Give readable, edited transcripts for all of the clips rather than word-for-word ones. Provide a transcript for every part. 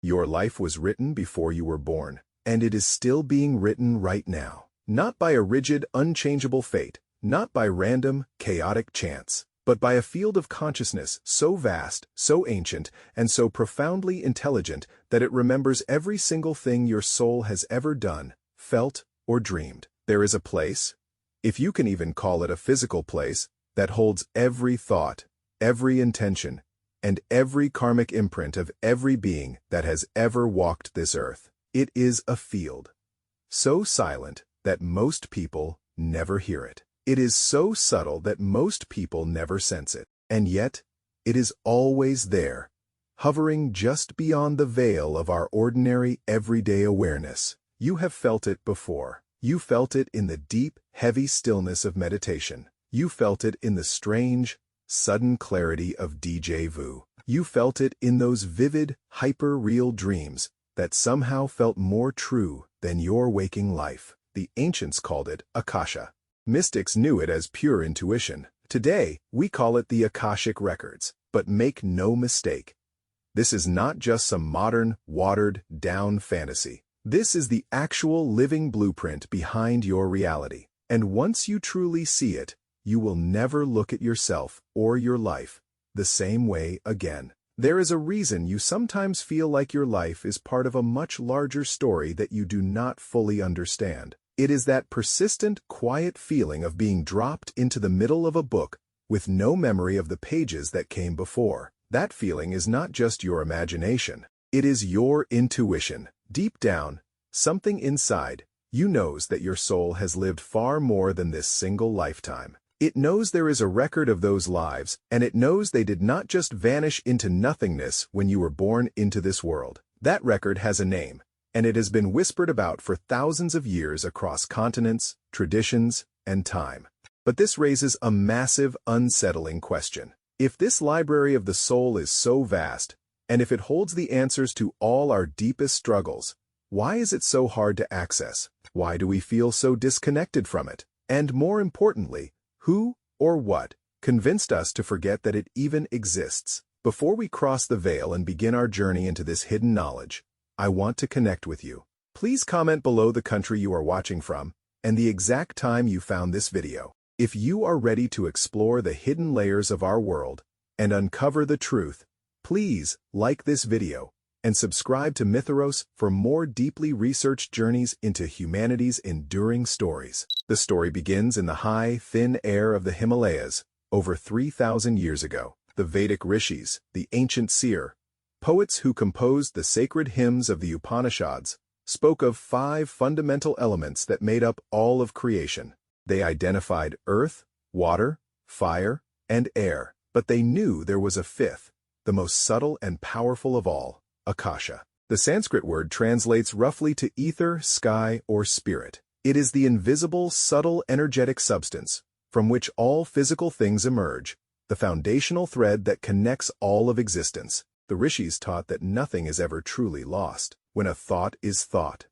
Your life was written before you were born, and it is still being written right now. Not by a rigid, unchangeable fate, not by random, chaotic chance, but by a field of consciousness so vast, so ancient, and so profoundly intelligent that it remembers every single thing your soul has ever done, felt, or dreamed. There is a place, if you can even call it a physical place, that holds every thought, every intention, and every karmic imprint of every being that has ever walked this earth. It is a field, so silent that most people never hear it. It is so subtle that most people never sense it. And yet, it is always there, hovering just beyond the veil of our ordinary, everyday awareness. You have felt it before. You felt it in the deep, heavy stillness of meditation. You felt it in the strange, sudden clarity of déjà vu. You felt it in those vivid, hyper-real dreams that somehow felt more true than your waking life. The ancients called it Akasha. Mystics knew it as pure intuition. Today, we call it the Akashic Records. But make no mistake, this is not just some modern, watered-down fantasy. This is the actual living blueprint behind your reality. And once you truly see it, you will never look at yourself or your life the same way again. There is a reason you sometimes feel like your life is part of a much larger story that you do not fully understand. It is that persistent, quiet feeling of being dropped into the middle of a book with no memory of the pages that came before. That feeling is not just your imagination. It is your intuition. Deep down, something inside you knows that your soul has lived far more than this single lifetime. It knows there is a record of those lives, and it knows they did not just vanish into nothingness when you were born into this world. That record has a name, and it has been whispered about for thousands of years across continents, traditions, and time. But this raises a massive, unsettling question. If this library of the soul is so vast, and if it holds the answers to all our deepest struggles, why is it so hard to access? Why do we feel so disconnected from it? And more importantly, who or what convinced us to forget that it even exists? Before we cross the veil and begin our journey into this hidden knowledge, I want to connect with you. Please comment below the country you are watching from and the exact time you found this video. If you are ready to explore the hidden layers of our world and uncover the truth, please like this video and subscribe to Mythoros for more deeply researched journeys into humanity's enduring stories. The story begins in the high, thin air of the Himalayas, over 3,000 years ago. The Vedic rishis, the ancient seer, poets who composed the sacred hymns of the Upanishads, spoke of 5 fundamental elements that made up all of creation. They identified earth, water, fire, and air, but they knew there was a 5th, the most subtle and powerful of all, Akasha. The Sanskrit word translates roughly to ether, sky, or spirit. It is the invisible, subtle, energetic substance from which all physical things emerge, the foundational thread that connects all of existence. The rishis taught that nothing is ever truly lost. When a thought is thought,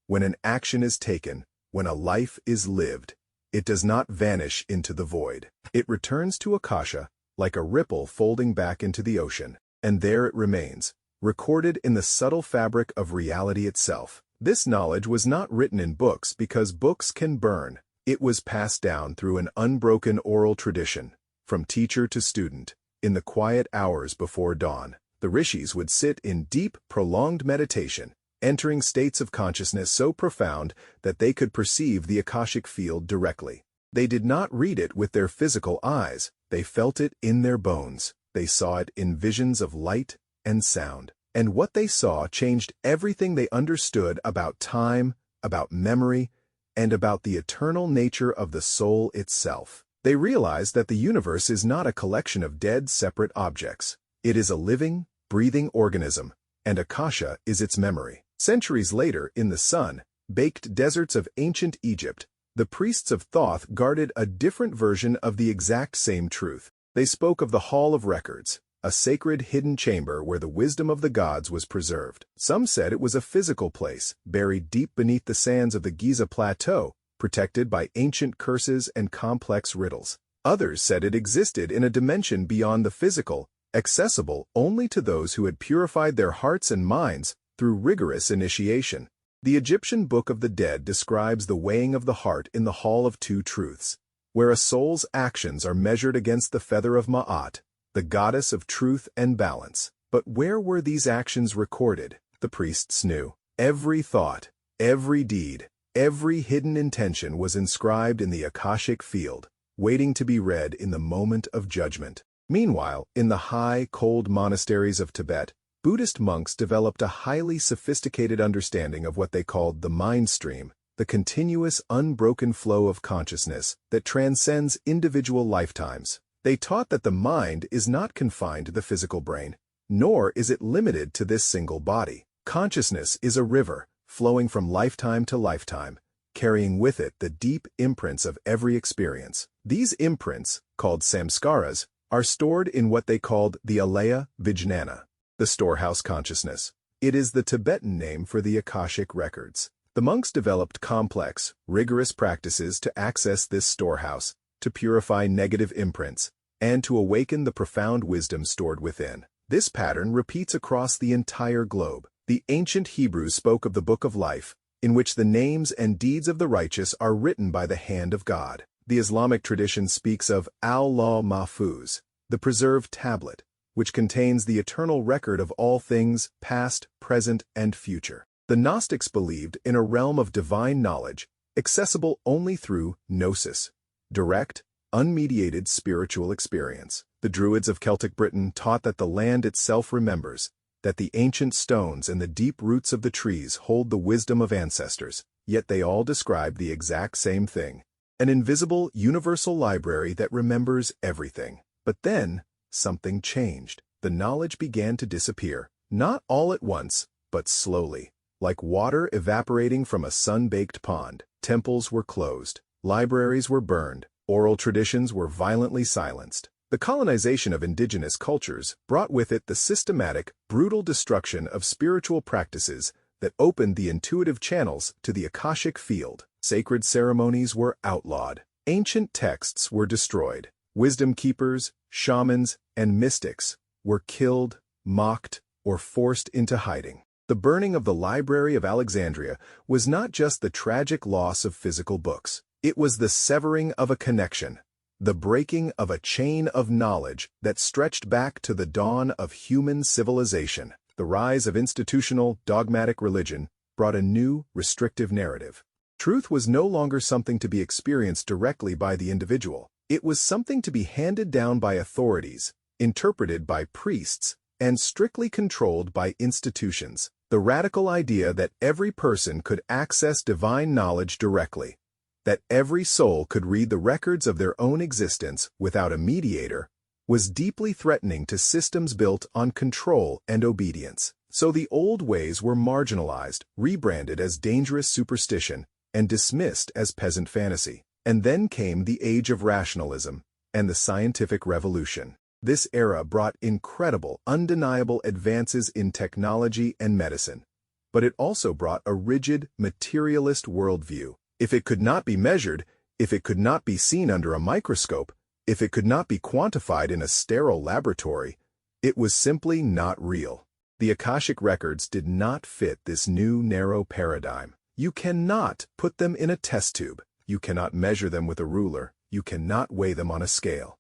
when an action is taken, when a life is lived, it does not vanish into the void. It returns to Akasha like a ripple folding back into the ocean, and there it remains, recorded in the subtle fabric of reality itself. This knowledge was not written in books because books can burn. It was passed down through an unbroken oral tradition, from teacher to student. In the quiet hours before dawn, the rishis would sit in deep, prolonged meditation, entering states of consciousness so profound that they could perceive the Akashic field directly. They did not read it with their physical eyes, they felt it in their bones. They saw it in visions of light and sound. And what they saw changed everything they understood about time, about memory, and about the eternal nature of the soul itself. They realized that the universe is not a collection of dead, separate objects. It is a living, breathing organism, and Akasha is its memory. Centuries later, in the sun-baked deserts of ancient Egypt, the priests of Thoth guarded a different version of the exact same truth. They spoke of the Hall of Records, a sacred hidden chamber where the wisdom of the gods was preserved. Some said it was a physical place, buried deep beneath the sands of the Giza Plateau, protected by ancient curses and complex riddles. Others said it existed in a dimension beyond the physical, accessible only to those who had purified their hearts and minds through rigorous initiation. The Egyptian Book of the Dead describes the weighing of the heart in the Hall of Two Truths, where a soul's actions are measured against the feather of Ma'at, the goddess of truth and balance. But where were these actions recorded? The priests knew. Every thought, every deed, every hidden intention was inscribed in the Akashic field, waiting to be read in the moment of judgment. Meanwhile, in the high, cold monasteries of Tibet, Buddhist monks developed a highly sophisticated understanding of what they called the mind stream, the continuous, unbroken flow of consciousness that transcends individual lifetimes. They taught that the mind is not confined to the physical brain, nor is it limited to this single body. Consciousness is a river, flowing from lifetime to lifetime, carrying with it the deep imprints of every experience. These imprints, called samskaras, are stored in what they called the alaya vijnana, the storehouse consciousness. It is the Tibetan name for the Akashic Records. The monks developed complex, rigorous practices to access this storehouse, to purify negative imprints, and to awaken the profound wisdom stored within. This pattern repeats across the entire globe. The ancient Hebrews spoke of the Book of Life, in which the names and deeds of the righteous are written by the hand of God. The Islamic tradition speaks of al-Law Mahfuz, the preserved tablet, which contains the eternal record of all things past, present, and future. The Gnostics believed in a realm of divine knowledge, accessible only through gnosis, direct, unmediated spiritual experience. The Druids of Celtic Britain taught that the land itself remembers, that the ancient stones and the deep roots of the trees hold the wisdom of ancestors, yet they all describe the exact same thing: an invisible, universal library that remembers everything. But then, something changed. The knowledge began to disappear, not all at once, but slowly. Like water evaporating from a sun-baked pond, temples were closed, libraries were burned, oral traditions were violently silenced. The colonization of indigenous cultures brought with it the systematic, brutal destruction of spiritual practices that opened the intuitive channels to the Akashic field. Sacred ceremonies were outlawed. Ancient texts were destroyed. Wisdom keepers, shamans, and mystics were killed, mocked, or forced into hiding. The burning of the Library of Alexandria was not just the tragic loss of physical books. It was the severing of a connection, the breaking of a chain of knowledge that stretched back to the dawn of human civilization. The rise of institutional, dogmatic religion brought a new, restrictive narrative. Truth was no longer something to be experienced directly by the individual. It was something to be handed down by authorities, interpreted by priests, and strictly controlled by institutions. The radical idea that every person could access divine knowledge directly, that every soul could read the records of their own existence without a mediator, was deeply threatening to systems built on control and obedience. So the old ways were marginalized, rebranded as dangerous superstition, and dismissed as peasant fantasy. And then came the age of rationalism and the scientific revolution. This era brought incredible, undeniable advances in technology and medicine, but it also brought a rigid, materialist worldview. If it could not be measured, if it could not be seen under a microscope, if it could not be quantified in a sterile laboratory, it was simply not real. The Akashic Records did not fit this new, narrow paradigm. You cannot put them in a test tube. You cannot measure them with a ruler. You cannot weigh them on a scale.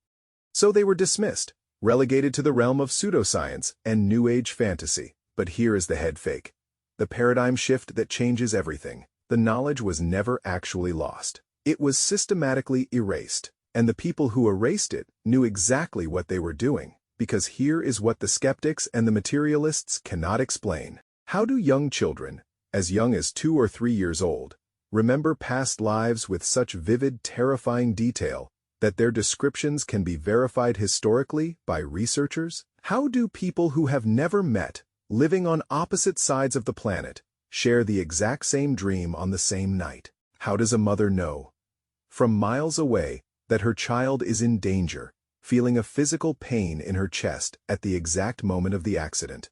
So they were dismissed, relegated to the realm of pseudoscience and New Age fantasy. But here is the head fake. The paradigm shift that changes everything. The knowledge was never actually lost. It was systematically erased, and the people who erased it knew exactly what they were doing, because here is what the skeptics and the materialists cannot explain. How do young children, as young as 2 or 3 years old, remember past lives with such vivid, terrifying detail that their descriptions can be verified historically by researchers? How do people who have never met, living on opposite sides of the planet, share the exact same dream on the same night? How does a mother know, from miles away, that her child is in danger, feeling a physical pain in her chest at the exact moment of the accident?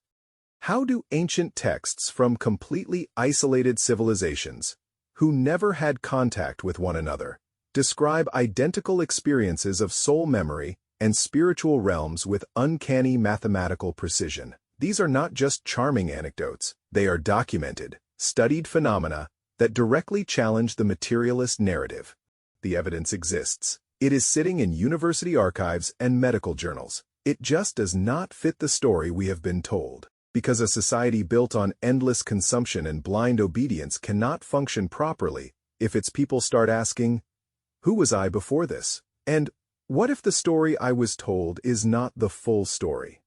How do ancient texts from completely isolated civilizations, who never had contact with one another, describe identical experiences of soul memory and spiritual realms with uncanny mathematical precision. These are not just charming anecdotes. They are documented, studied phenomena that directly challenge the materialist narrative. The evidence exists. It is sitting in university archives and medical journals. It just does not fit the story we have been told. Because a society built on endless consumption and blind obedience cannot function properly if its people start asking, "Who was I before this?" And what if the story I was told is not the full story?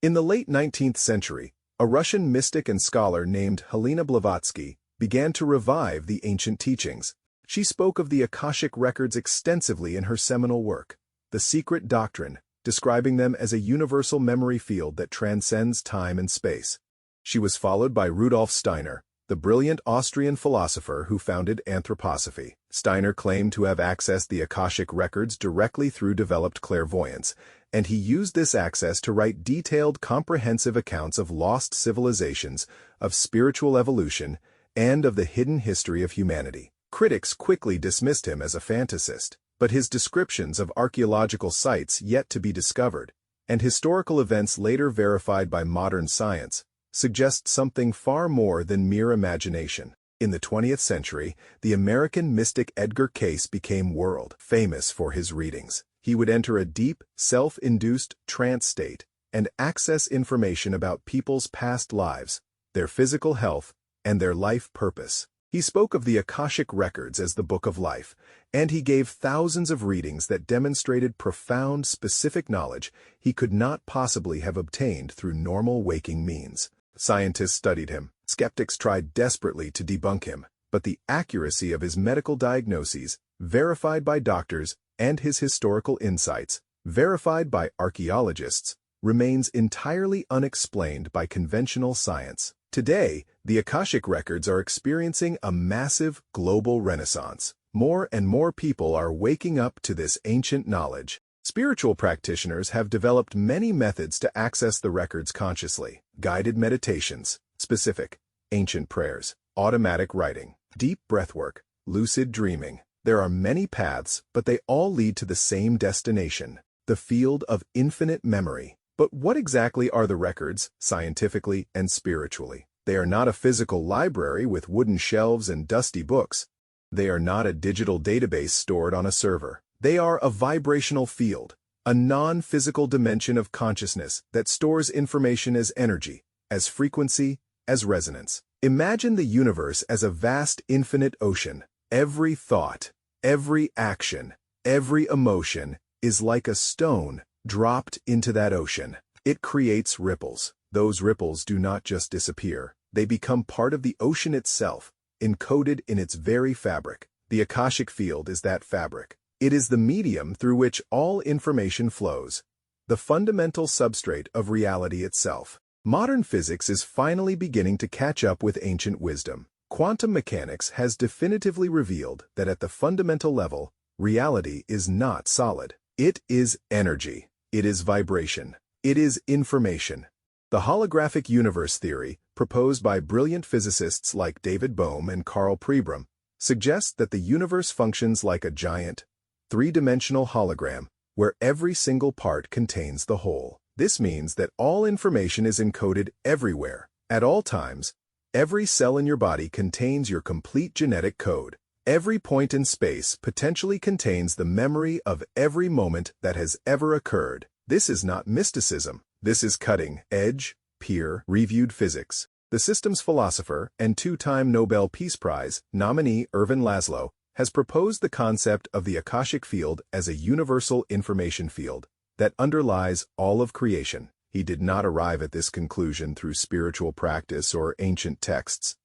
In the late 19th century, a Russian mystic and scholar named Helena Blavatsky began to revive the ancient teachings. She spoke of the Akashic Records extensively in her seminal work, The Secret Doctrine, describing them as a universal memory field that transcends time and space. She was followed by Rudolf Steiner, the brilliant Austrian philosopher who founded anthroposophy. Steiner claimed to have accessed the Akashic Records directly through developed clairvoyance, and he used this access to write detailed, comprehensive accounts of lost civilizations, of spiritual evolution, and of the hidden history of humanity. Critics quickly dismissed him as a fantasist, but his descriptions of archaeological sites yet to be discovered, and historical events later verified by modern science, suggest something far more than mere imagination. In the 20th century, the American mystic Edgar Cayce became world famous for his readings. He would enter a deep, self-induced trance state and access information about people's past lives, their physical health, and their life purpose. He spoke of the Akashic Records as the Book of Life, and he gave thousands of readings that demonstrated profound, specific knowledge he could not possibly have obtained through normal waking means. Scientists studied him. Skeptics tried desperately to debunk him, but the accuracy of his medical diagnoses, verified by doctors, and his historical insights, verified by archaeologists, remains entirely unexplained by conventional science. Today, the Akashic Records are experiencing a massive global renaissance. More and more people are waking up to this ancient knowledge. Spiritual practitioners have developed many methods to access the records consciously: guided meditations, specific, ancient prayers, automatic writing, deep breathwork, lucid dreaming. There are many paths, but they all lead to the same destination: the field of infinite memory. But what exactly are the records, scientifically and spiritually? They are not a physical library with wooden shelves and dusty books. They are not a digital database stored on a server. They are a vibrational field, a non-physical dimension of consciousness that stores information as energy, as frequency, as resonance. Imagine the universe as a vast infinite ocean. Every thought, every action, every emotion is like a stone dropped into that ocean. It creates ripples. Those ripples do not just disappear. They become part of the ocean itself, encoded in its very fabric. The Akashic field is that fabric. It is the medium through which all information flows, the fundamental substrate of reality itself. Modern physics is finally beginning to catch up with ancient wisdom. Quantum mechanics has definitively revealed that at the fundamental level, reality is not solid. It is energy. It is vibration. It is information. The holographic universe theory, proposed by brilliant physicists like David Bohm and Carl Pribram, suggests that the universe functions like a giant, three-dimensional hologram, where every single part contains the whole. This means that all information is encoded everywhere, at all times. Every cell in your body contains your complete genetic code. Every point in space potentially contains the memory of every moment that has ever occurred. This is not mysticism. This is cutting-edge, peer-reviewed physics. The systems philosopher and two-time Nobel Peace Prize nominee Ervin Laszlo has proposed the concept of the Akashic field as a universal information field that underlies all of creation. He did not arrive at this conclusion through spiritual practice or ancient texts.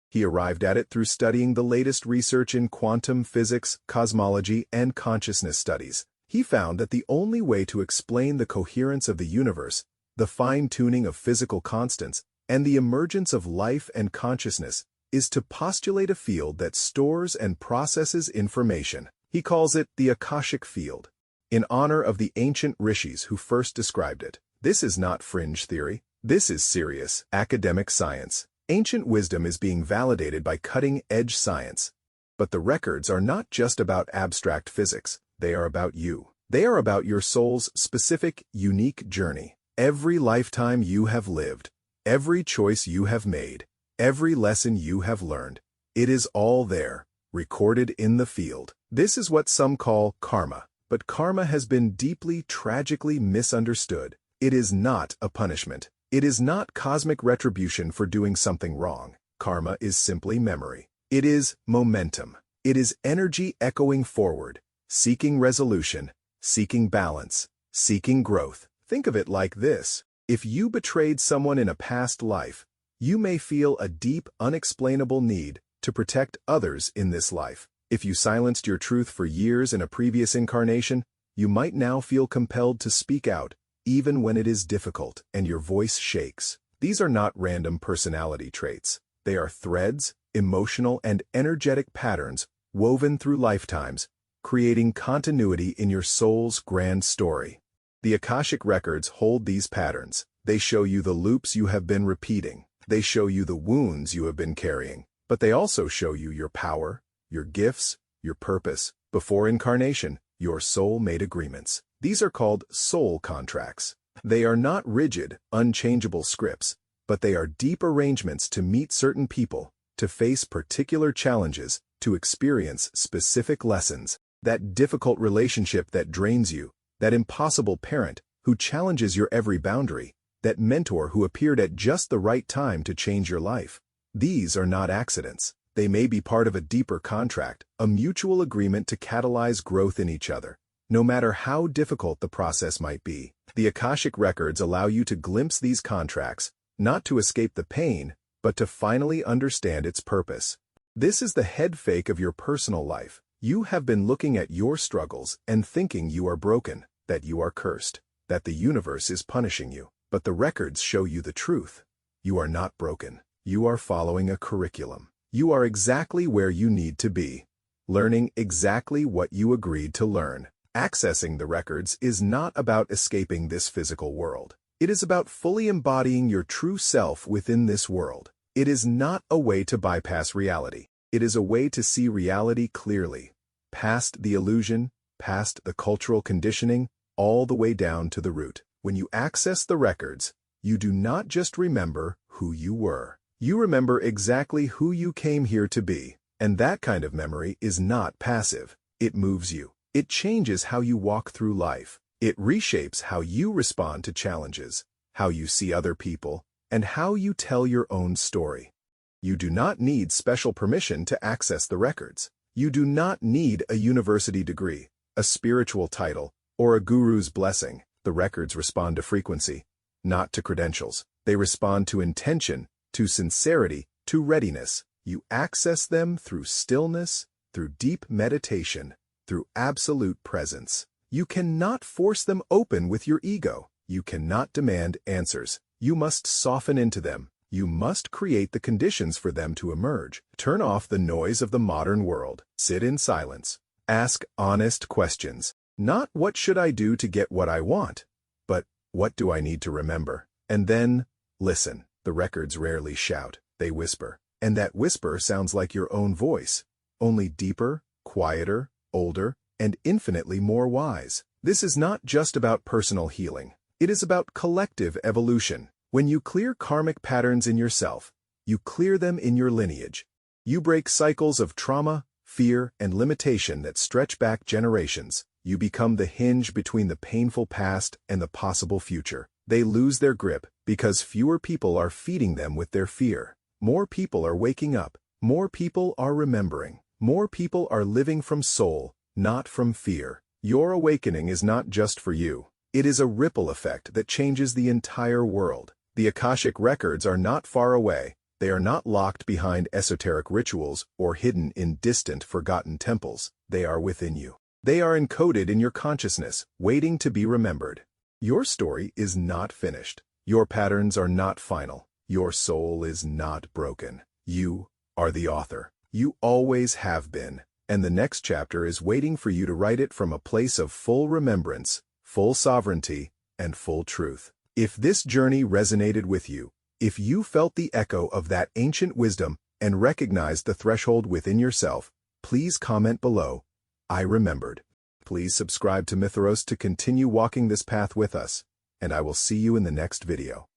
He arrived at it through studying the latest research in quantum physics, cosmology, and consciousness studies. He found that the only way to explain the coherence of the universe, the fine-tuning of physical constants, and the emergence of life and consciousness is to postulate a field that stores and processes information. He calls it the Akashic field, in honor of the ancient rishis who first described it. This is not fringe theory. This is serious, academic science. Ancient wisdom is being validated by cutting-edge science. But the records are not just about abstract physics. They are about you. They are about your soul's specific, unique journey. Every lifetime you have lived, every choice you have made, every lesson you have learned, it is all there, recorded in the field. This is what some call karma, but karma has been deeply, tragically misunderstood. It is not a punishment. It is not cosmic retribution for doing something wrong. Karma is simply memory. It is momentum. It is energy echoing forward, seeking resolution, seeking balance, seeking growth. Think of it like this. If you betrayed someone in a past life, you may feel a deep, unexplainable need to protect others in this life. If you silenced your truth for years in a previous incarnation, you might now feel compelled to speak out, even when it is difficult and your voice shakes. These are not random personality traits. They are threads, emotional and energetic patterns woven through lifetimes, creating continuity in your soul's grand story. The Akashic Records hold these patterns. They show you the loops you have been repeating. They show you the wounds you have been carrying. But they also show you your power, your gifts, your purpose. Before incarnation, your soul made agreements. These are called soul contracts. They are not rigid, unchangeable scripts, but they are deep arrangements to meet certain people, to face particular challenges, to experience specific lessons. That difficult relationship that drains you, that impossible parent who challenges your every boundary, that mentor who appeared at just the right time to change your life. These are not accidents. They may be part of a deeper contract, a mutual agreement to catalyze growth in each other. No matter how difficult the process might be, the Akashic Records allow you to glimpse these contracts, not to escape the pain, but to finally understand its purpose. This is the head fake of your personal life. You have been looking at your struggles and thinking you are broken, that you are cursed, that the universe is punishing you. But the records show you the truth. You are not broken. You are following a curriculum. You are exactly where you need to be, learning exactly what you agreed to learn. Accessing the records is not about escaping this physical world. It is about fully embodying your true self within this world. It is not a way to bypass reality. It is a way to see reality clearly, past the illusion, past the cultural conditioning, all the way down to the root. When you access the records, you do not just remember who you were. You remember exactly who you came here to be, and that kind of memory is not passive. It moves you. It changes how you walk through life. It reshapes how you respond to challenges, how you see other people, and how you tell your own story. You do not need special permission to access the records. You do not need a university degree, a spiritual title, or a guru's blessing. The records respond to frequency, not to credentials. They respond to intention, to sincerity, to readiness. You access them through stillness, through deep meditation, through absolute presence. You cannot force them open with your ego. You cannot demand answers. You must soften into them. You must create the conditions for them to emerge. Turn off the noise of the modern world. Sit in silence. Ask honest questions. Not what should I do to get what I want, but what do I need to remember? And then, listen. The records rarely shout. They whisper. And that whisper sounds like your own voice, only deeper, quieter, older, and infinitely more wise. This is not just about personal healing. It is about collective evolution. When you clear karmic patterns in yourself, you clear them in your lineage. You break cycles of trauma, fear, and limitation that stretch back generations. You become the hinge between the painful past and the possible future. They lose their grip because fewer people are feeding them with their fear. More people are waking up. More people are remembering. More people are living from soul, not from fear. Your awakening is not just for you. It is a ripple effect that changes the entire world. The Akashic Records are not far away. They are not locked behind esoteric rituals or hidden in distant, forgotten temples. They are within you. They are encoded in your consciousness, waiting to be remembered. Your story is not finished. Your patterns are not final. Your soul is not broken. You are the author. You always have been. And the next chapter is waiting for you to write it from a place of full remembrance, full sovereignty, and full truth. If this journey resonated with you, if you felt the echo of that ancient wisdom and recognized the threshold within yourself, please comment below, I remembered. Please subscribe to Mythoros to continue walking this path with us, and I will see you in the next video.